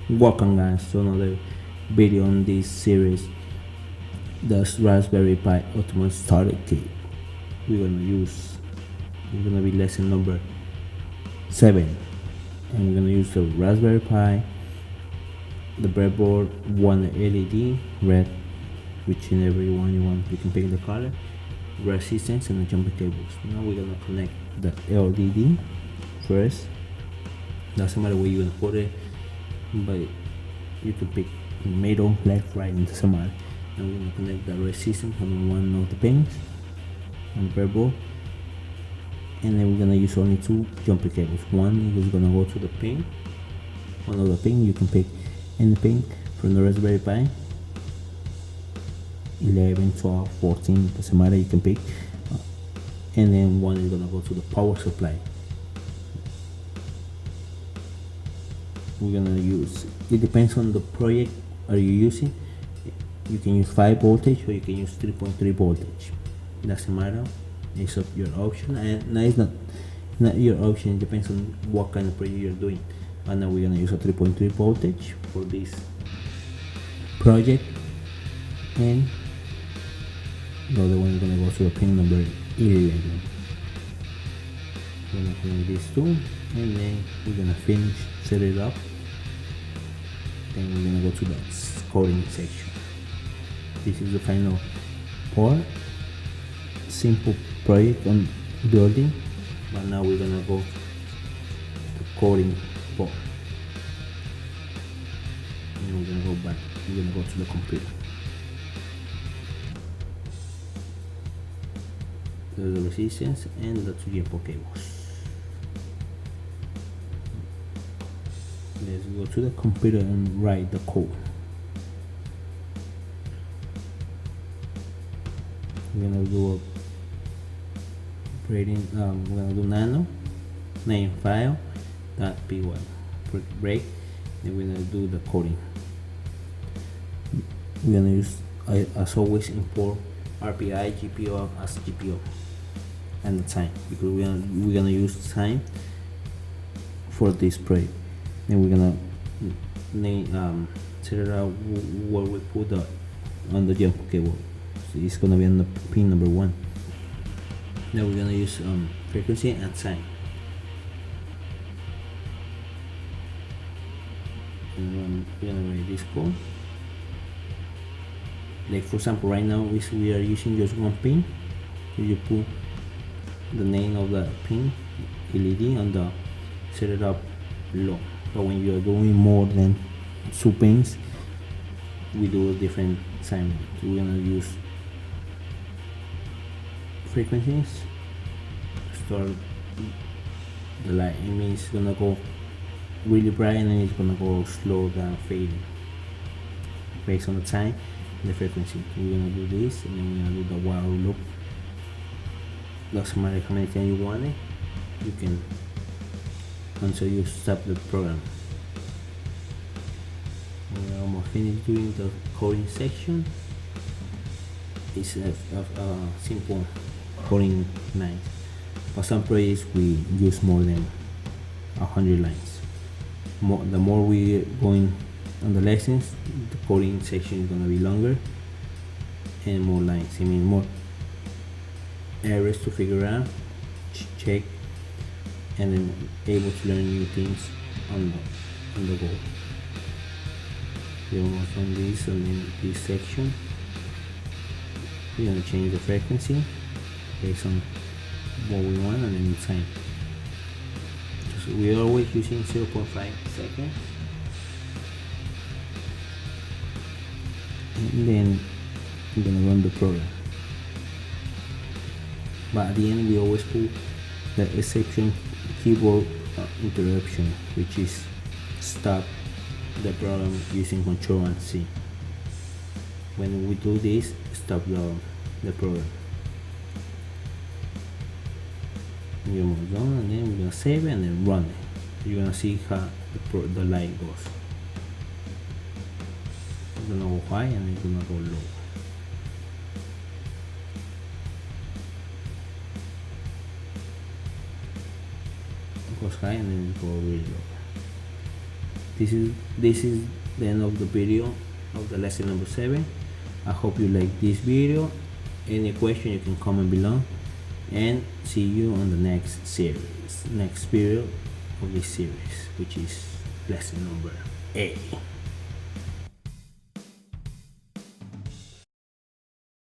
Welcome guys to another video on this series, the Raspberry Pi Ultimate Starter Kit. We're gonna be lesson number 7, and we're gonna use the Raspberry Pi, the breadboard, one LED, red, whichever one you want. You can pick the color, resistance, and the jumper cables. Now we're gonna connect the LED first. Doesn't matter where you're gonna put it, but you can pick middle, left, right, and doesn't matter. And we're gonna connect the resistance on one of the pins on the breadboard, and then we're gonna use only 2 jumper cables. One is gonna go to the pin, one of the pin. You can pick any pin from the Raspberry Pi, 11, 12, 14, doesn't matter, you can pick. And then one is gonna go to the power supply. We're gonna use, it depends on the project are you using. You can use 5 voltage or you can use 3.3 voltage, it doesn't matter, it's up your option. And no, it's not your option, it depends on what kind of project you're doing. And now we're gonna use a 3.3 voltage for this project, and the other one is gonna go to the pin number 11. We're gonna connect these two, and then we're gonna finish, set it up. Then we're gonna go to the coding section. This is the final part. Simple project on building, but now we're gonna go to the coding part. And we're gonna go back. We're gonna go to the computer. The resistance and the 2 jumper cables. Let's go to the computer and write the code. We're gonna do we're gonna do nano name file .py break, and we're gonna do the coding. We're gonna use, as always, import RPI GPIO as GPIO and the time, because we're gonna use time for this project. Then we're gonna name set it out where we put on the jumper cable. So it's gonna be on the pin number 1. Now we're gonna use frequency and time. And we're gonna write this code. Like for example, right now we are using just 1 pin. So you put the name of the pin LED on the set it up low. But when you are doing more than 2 pins, we do a different time. So we're gonna use frequencies. Start the light. I mean, it's gonna go really bright and then it's gonna go slow down, fading based on the time and the frequency. We're gonna do this, and then we're gonna do the while loop. Doesn't matter how many times you want it, you can, until you stop the program. We're almost finished doing the coding section. It's a simple coding line. For some projects we use more than 100 lines. The more we going on the lessons, the coding section is gonna be longer and more lines. I mean, more errors to figure out, check, and then able to learn new things on the go. We're almost on this, and in this section we're gonna change the frequency based on what we want, and then the time. So we're always using 0.5 seconds, and then we're gonna run the program. But at the end we always put the exception keyboard interruption, which is stop the program using Control and C. When we do this, stop the program. We're move on, and then we're gonna save it and then run it. You're gonna see how the light goes. It's gonna go high and it's gonna go low. It goes high and then it goes really low. This is the end of the video of the lesson number 7. I hope you like this video. Any question you can comment below, and see you on the next series, next period of this series, which is lesson number 8.